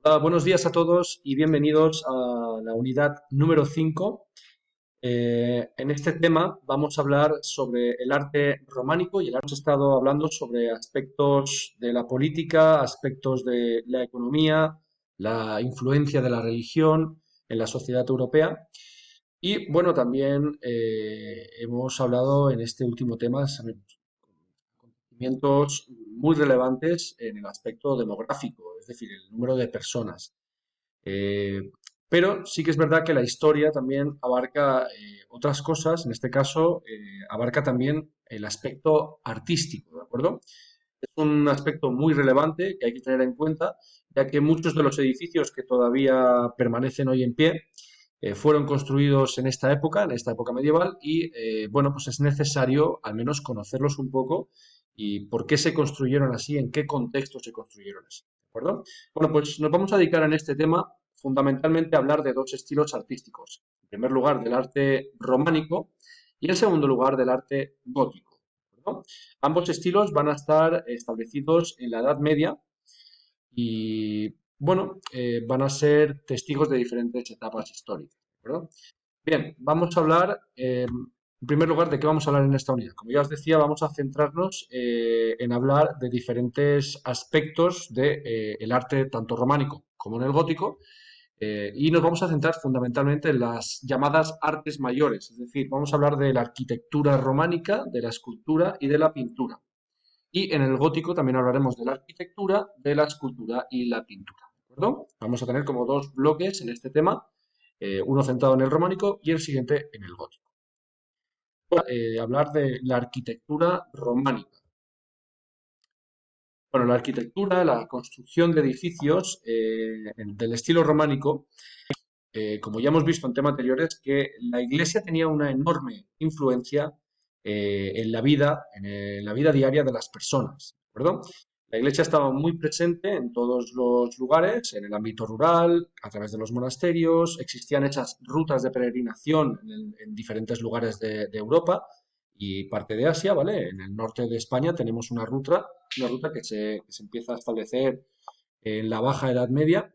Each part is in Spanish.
Hola, buenos días a todos y bienvenidos a la unidad número 5. En este tema vamos a hablar sobre el arte románico y hemos estado hablando sobre aspectos de la política, aspectos de la economía, la influencia de la religión en la sociedad europea. Y bueno, también hemos hablado en este último tema sobre acontecimientos muy relevantes en el aspecto demográfico, es decir, el número de personas. Eh, pero sí que es verdad que la historia también abarca otras cosas, en este caso abarca también el aspecto artístico, ¿de acuerdo? Es un aspecto muy relevante que hay que tener en cuenta, ya que muchos de los edificios que todavía permanecen hoy en pie fueron construidos en esta época medieval, y bueno, pues es necesario al menos conocerlos un poco y por qué se construyeron así, en qué contexto se construyeron así, ¿de acuerdo? Bueno, pues nos vamos a dedicar en este tema fundamentalmente a hablar de dos estilos artísticos. En primer lugar, del arte románico y en segundo lugar, del arte gótico, ¿de acuerdo? Ambos estilos van a estar establecidos en la Edad Media y, bueno, van a ser testigos de diferentes etapas históricas, ¿de acuerdo? Bien, vamos a hablar, en primer lugar, de qué vamos a hablar en esta unidad. Como ya os decía, vamos a centrarnos en hablar de diferentes aspectos del arte tanto románico como en el gótico, y nos vamos a centrar fundamentalmente en las llamadas artes mayores, es decir, vamos a hablar de la arquitectura románica, de la escultura y de la pintura. Y en el gótico también hablaremos de la arquitectura, de la escultura y la pintura, ¿de acuerdo? Vamos a tener como dos bloques en este tema, uno centrado en el románico y el siguiente en el gótico. Hablar de la arquitectura románica. Bueno, la arquitectura, la construcción de edificios del estilo románico, como ya hemos visto en temas anteriores, que la Iglesia tenía una enorme influencia en la vida diaria de las personas, ¿de acuerdo? La Iglesia estaba muy presente en todos los lugares, en el ámbito rural, a través de los monasterios, existían hechas rutas de peregrinación en diferentes lugares de Europa y parte de Asia, ¿vale? En el norte de España tenemos una ruta que se empieza a establecer en la Baja Edad Media,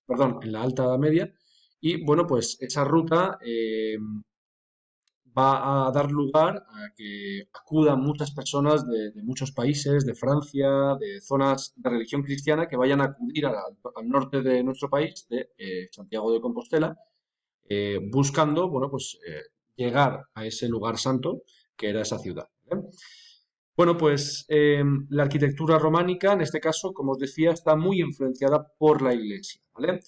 perdón, en la Alta Edad Media, y bueno, pues esa ruta va a dar lugar a que acudan muchas personas de muchos países, de Francia, de zonas de religión cristiana, que vayan a acudir al norte de nuestro país, de Santiago de Compostela, buscando, bueno, pues llegar a ese lugar santo que era esa ciudad, ¿vale? Bueno, pues la arquitectura románica, en este caso, como os decía, está muy influenciada por la Iglesia, ¿vale?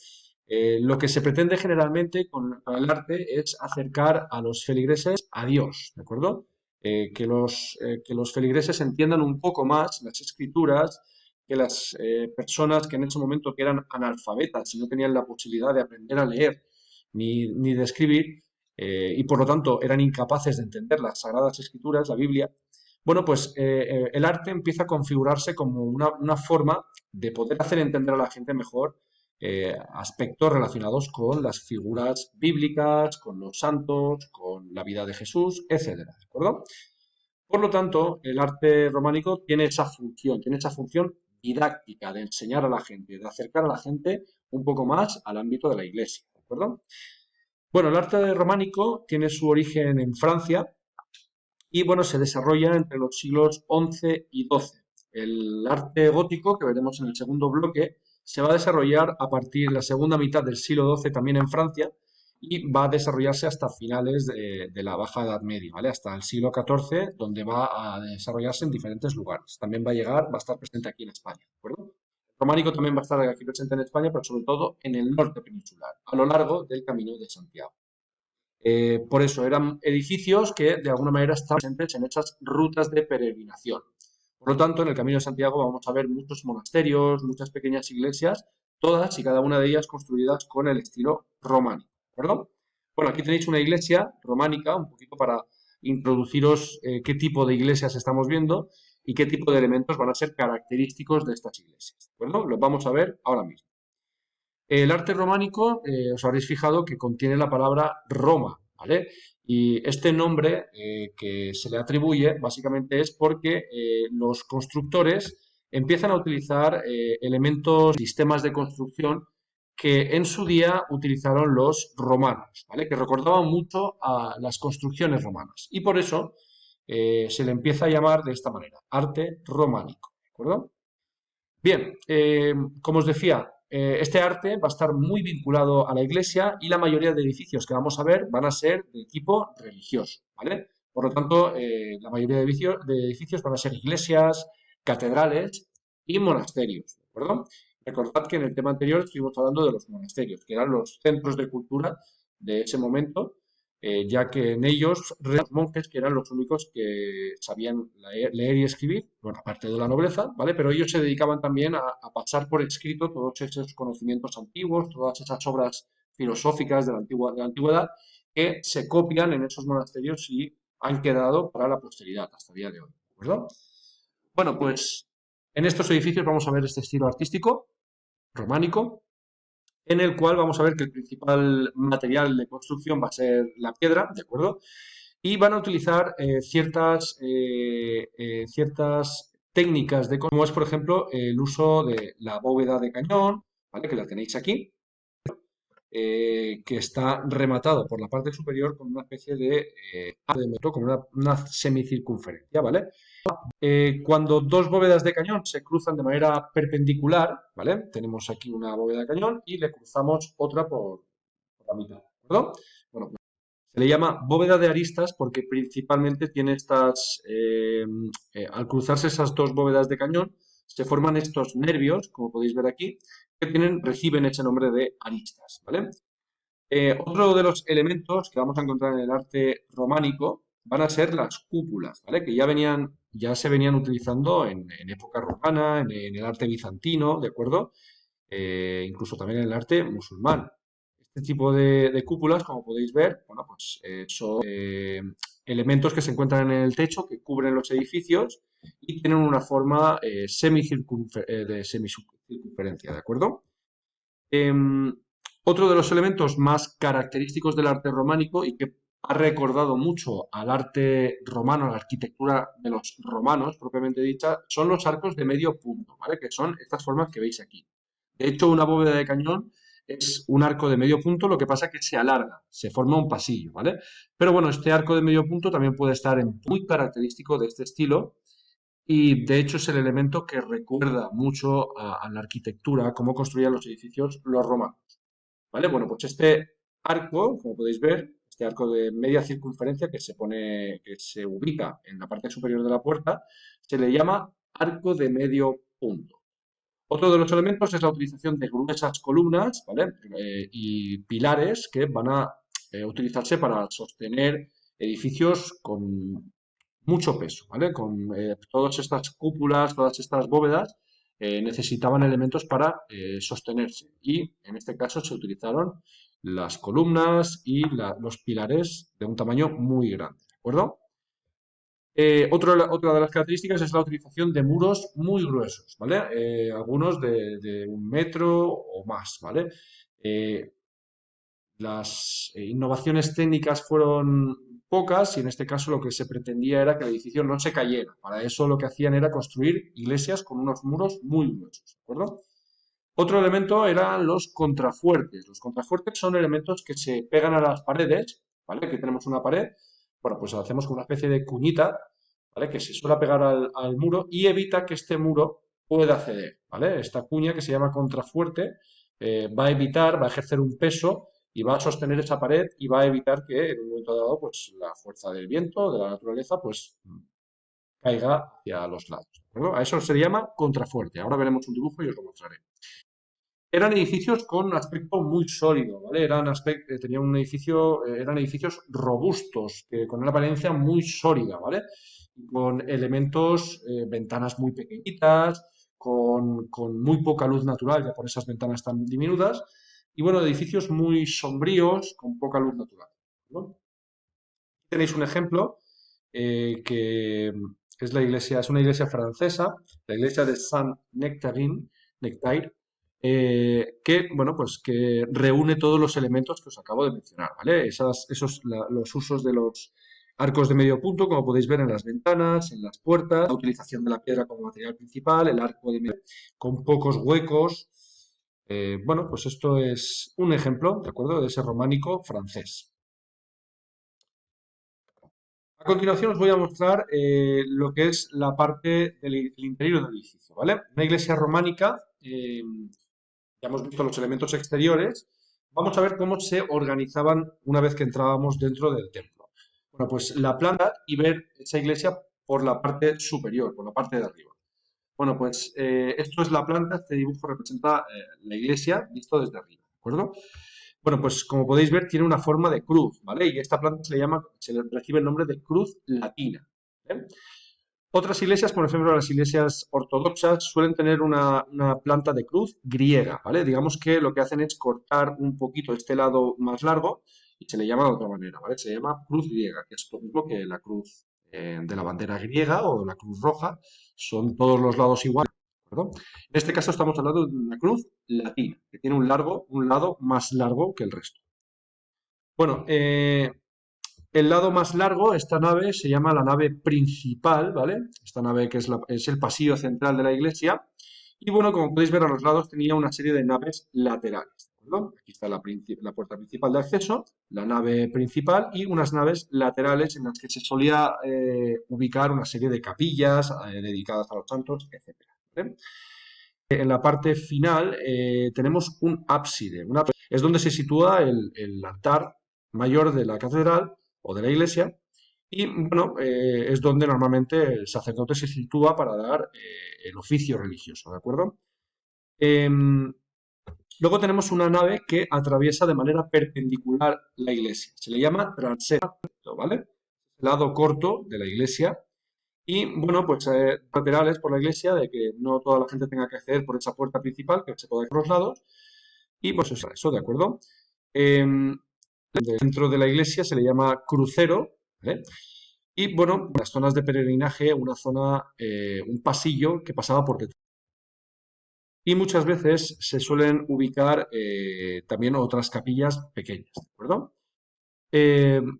Lo que se pretende generalmente con el arte es acercar a los feligreses a Dios, ¿de acuerdo? Que los feligreses entiendan un poco más las escrituras, que las personas que en ese momento que eran analfabetas y no tenían la posibilidad de aprender a leer ni de escribir, y por lo tanto eran incapaces de entender las sagradas escrituras, la Biblia. Bueno, pues el arte empieza a configurarse como una forma de poder hacer entender a la gente mejor aspectos relacionados con las figuras bíblicas, con los santos, con la vida de Jesús, etcétera, ¿de acuerdo? Por lo tanto, el arte románico tiene esa función didáctica de enseñar a la gente, de acercar a la gente un poco más al ámbito de la iglesia, ¿de acuerdo? Bueno, el arte románico tiene su origen en Francia y bueno, se desarrolla entre los siglos XI y XII. El arte gótico, que veremos en el segundo bloque, se va a desarrollar a partir de la segunda mitad del siglo XII también en Francia y va a desarrollarse hasta finales de la Baja Edad Media, ¿vale? Hasta el siglo XIV, donde va a desarrollarse en diferentes lugares. También va a estar presente aquí en España, ¿de acuerdo? El románico también va a estar aquí presente en España, pero sobre todo en el norte peninsular, a lo largo del Camino de Santiago. Por eso, eran edificios que de alguna manera estaban presentes en esas rutas de peregrinación. Por lo tanto, en el Camino de Santiago vamos a ver muchos monasterios, muchas pequeñas iglesias, todas y cada una de ellas construidas con el estilo románico, ¿de acuerdo? Bueno, aquí tenéis una iglesia románica, un poquito para introduciros qué tipo de iglesias estamos viendo y qué tipo de elementos van a ser característicos de estas iglesias, ¿de acuerdo? Los vamos a ver ahora mismo. El arte románico, os habréis fijado que contiene la palabra Roma, ¿vale? Y este nombre que se le atribuye básicamente es porque los constructores empiezan a utilizar elementos, sistemas de construcción que en su día utilizaron los romanos, ¿vale? Que recordaban mucho a las construcciones romanas. Y por eso se le empieza a llamar de esta manera, arte románico, ¿de acuerdo? Bien, como os decía, este arte va a estar muy vinculado a la iglesia y la mayoría de edificios que vamos a ver van a ser de tipo religioso, ¿vale? Por lo tanto, la mayoría de edificios van a ser iglesias, catedrales y monasterios, ¿de acuerdo? Recordad que en el tema anterior estuvimos hablando de los monasterios, que eran los centros de cultura de ese momento, ya que en ellos los monjes que eran los únicos que sabían leer y escribir, bueno, aparte de la nobleza, ¿vale? Pero ellos se dedicaban también a pasar por escrito todos esos conocimientos antiguos, todas esas obras filosóficas de la antigüedad que se copian en esos monasterios y han quedado para la posteridad hasta el día de hoy, ¿de acuerdo? Bueno, pues en estos edificios vamos a ver este estilo artístico románico, en el cual vamos a ver que el principal material de construcción va a ser la piedra, ¿de acuerdo? Y van a utilizar ciertas técnicas de como es, por ejemplo, el uso de la bóveda de cañón, ¿vale? Que la tenéis aquí, que está rematado por la parte superior con una especie de metro, con una semicircunferencia, ¿vale? Cuando dos bóvedas de cañón se cruzan de manera perpendicular, ¿vale? Tenemos aquí una bóveda de cañón y le cruzamos otra por la mitad, ¿de acuerdo? Bueno, pues se le llama bóveda de aristas porque principalmente tiene al cruzarse esas dos bóvedas de cañón, se forman estos nervios, como podéis ver aquí, que reciben ese nombre de aristas, ¿vale? Otro de los elementos que vamos a encontrar en el arte románico van a ser las cúpulas, ¿vale? Que ya se venían utilizando en época romana, en el arte bizantino, ¿de acuerdo? Incluso también en el arte musulmán. Este tipo de cúpulas, como podéis ver, bueno, pues son elementos que se encuentran en el techo, que cubren los edificios y tienen una forma de semicircunferencia, ¿de acuerdo? Em, Otro de los elementos más característicos del arte románico y que ha recordado mucho al arte romano, a la arquitectura de los romanos, propiamente dicha, son los arcos de medio punto, ¿vale? Que son estas formas que veis aquí. De hecho, una bóveda de cañón es un arco de medio punto, lo que pasa es que se alarga, se forma un pasillo, ¿vale? Pero bueno, este arco de medio punto también puede estar muy característico de este estilo y de hecho es el elemento que recuerda mucho a la arquitectura, a cómo construían los edificios los romanos. ¿Vale? Bueno, pues este arco, como podéis ver, este arco de media circunferencia que se ubica en la parte superior de la puerta, se le llama arco de medio punto. Otro de los elementos es la utilización de gruesas columnas, ¿vale? Y pilares que van a utilizarse para sostener edificios con mucho peso, ¿vale? Con todas estas cúpulas, todas estas bóvedas, necesitaban elementos para sostenerse. Y en este caso se utilizaron las columnas y los pilares de un tamaño muy grande, ¿de acuerdo? Otra de las características es la utilización de muros muy gruesos, ¿vale? Algunos de 1 metro o más, ¿vale? Eh, las innovaciones técnicas fueron pocas y en este caso lo que se pretendía era que el edificio no se cayera. Para eso lo que hacían era construir iglesias con unos muros muy gruesos, ¿de acuerdo? Otro elemento eran los contrafuertes. Los contrafuertes son elementos que se pegan a las paredes, ¿vale? Que tenemos una pared, bueno, pues hacemos como una especie de cuñita, ¿vale? Que se suele pegar al muro y evita que este muro pueda ceder, ¿vale? Esta cuña que se llama contrafuerte va a evitar, va a ejercer un peso y va a sostener esa pared y va a evitar que en un momento dado, pues la fuerza del viento, de la naturaleza, pues caiga hacia los lados, ¿de acuerdo? A eso se le llama contrafuerte. Ahora veremos un dibujo y os lo mostraré. Eran edificios con un aspecto muy sólido, ¿vale? Tenían un edificio, eran edificios robustos, con una apariencia muy sólida, ¿vale? Con elementos, ventanas muy pequeñitas, con muy poca luz natural, ya por esas ventanas tan diminutas, y bueno, edificios muy sombríos, con poca luz natural, ¿no? Tenéis un ejemplo que es una iglesia francesa, la iglesia de Nectaire, que, bueno, pues que reúne todos los elementos que os acabo de mencionar, ¿vale? Los usos de los arcos de medio punto, como podéis ver en las ventanas, en las puertas, la utilización de la piedra como material principal, el arco de medio con pocos huecos, Bueno, pues esto es un ejemplo, ¿de acuerdo? De ese románico francés. A continuación os voy a mostrar lo que es la parte del interior del edificio, ¿vale? Una iglesia románica, ya hemos visto los elementos exteriores, vamos a ver cómo se organizaban una vez que entrábamos dentro del templo. Bueno, pues la planta y ver esa iglesia por la parte superior, por la parte de arriba. Bueno, pues esto es la planta, este dibujo representa la iglesia visto desde arriba, ¿de acuerdo? Bueno, pues como podéis ver tiene una forma de cruz, ¿vale? Y esta planta se le recibe el nombre de cruz latina, ¿eh? Otras iglesias, por ejemplo, las iglesias ortodoxas suelen tener una planta de cruz griega, ¿vale? Digamos que lo que hacen es cortar un poquito este lado más largo y se le llama de otra manera, ¿vale? Se llama cruz griega, que es lo mismo que la cruz de la bandera griega o de la cruz roja, son todos los lados iguales, ¿de acuerdo? En este caso estamos hablando de una cruz latina, que tiene un lado más largo que el resto. Bueno, el lado más largo, esta nave se llama la nave principal, ¿vale? Esta nave que es el pasillo central de la iglesia. Y bueno, como podéis ver a los lados tenía una serie de naves laterales, ¿de acuerdo? Aquí está la puerta principal de acceso, la nave principal y unas naves laterales en las que se solía ubicar una serie de capillas dedicadas a los santos, etcétera, ¿vale? En la parte final tenemos un ábside. Es donde se sitúa el altar mayor de la catedral o de la iglesia y bueno, es donde normalmente el sacerdote se sitúa para dar el oficio religioso, ¿de acuerdo? Em, Luego tenemos una nave que atraviesa de manera perpendicular la iglesia. Se le llama transepto, ¿vale? El lado corto de la iglesia y bueno, pues laterales por la iglesia de que no toda la gente tenga que acceder por esa puerta principal, que se puede ir por los lados. Y pues eso, ¿de acuerdo? Em, Dentro de la iglesia se le llama crucero, ¿vale? Y bueno, las zonas de peregrinaje, una zona, un pasillo que pasaba por detrás. Y muchas veces se suelen ubicar también otras capillas pequeñas, ¿de acuerdo? Em,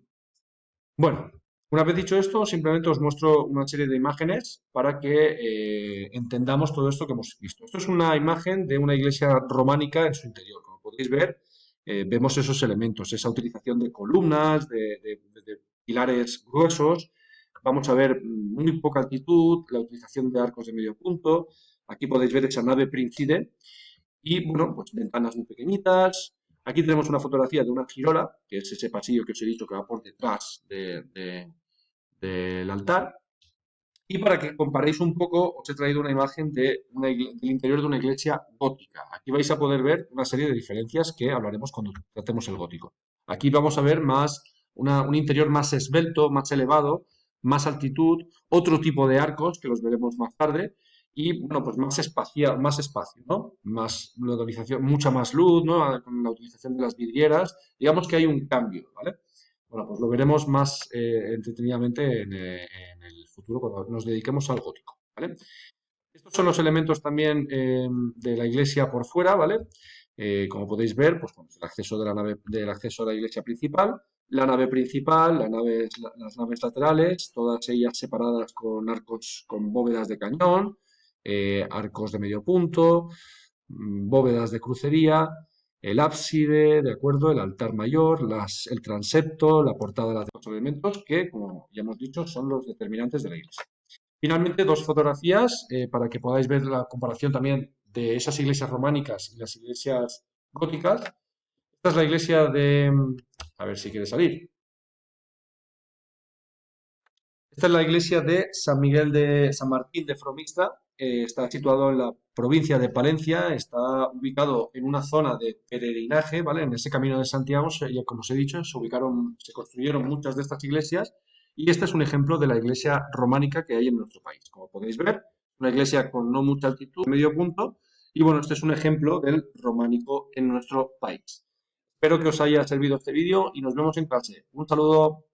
Bueno, una vez dicho esto, simplemente os muestro una serie de imágenes para que entendamos todo esto que hemos visto. Esto es una imagen de una iglesia románica en su interior. Como podéis ver, vemos esos elementos, esa utilización de columnas, de pilares gruesos. Vamos a ver muy poca altitud, la utilización de arcos de medio punto. Aquí podéis ver esa nave príncipe y, bueno, pues ventanas muy pequeñitas. Aquí tenemos una fotografía de una girola, que es ese pasillo que os he dicho que va por detrás del altar. Y para que comparéis un poco, os he traído una imagen del interior de una iglesia gótica. Aquí vais a poder ver una serie de diferencias que hablaremos cuando tratemos el gótico. Aquí vamos a ver un interior más esbelto, más elevado, más altitud, otro tipo de arcos que los veremos más tarde y bueno, pues más espacio, ¿no? Más la utilización, mucha más luz, ¿no? Con la utilización de las vidrieras. Digamos que hay un cambio, ¿vale? Bueno, pues lo veremos más entretenidamente en el futuro cuando nos dediquemos al gótico, ¿vale? Estos son los elementos también de la iglesia por fuera, ¿vale? Como podéis ver, pues bueno, el acceso de la nave, del acceso a la iglesia principal, la nave principal, las naves laterales, todas ellas separadas con arcos con bóvedas de cañón, arcos de medio punto, bóvedas de crucería, el ábside, ¿de acuerdo? El altar mayor, el transepto, la portada, los elementos que, como ya hemos dicho, son los determinantes de la iglesia. Finalmente, dos fotografías para que podáis ver la comparación también de esas iglesias románicas y las iglesias góticas. Esta es la iglesia de... A ver si quiere salir. Esta es la iglesia de San Martín de Fromista. Está situado en la provincia de Palencia. Está ubicado en una zona de peregrinaje, ¿vale? En ese camino de Santiago, como os he dicho, se construyeron muchas de estas iglesias. Y este es un ejemplo de la iglesia románica que hay en nuestro país. Como podéis ver, una iglesia con no mucha altitud, medio punto. Y bueno, este es un ejemplo del románico en nuestro país. Espero que os haya servido este vídeo y nos vemos en clase. Un saludo.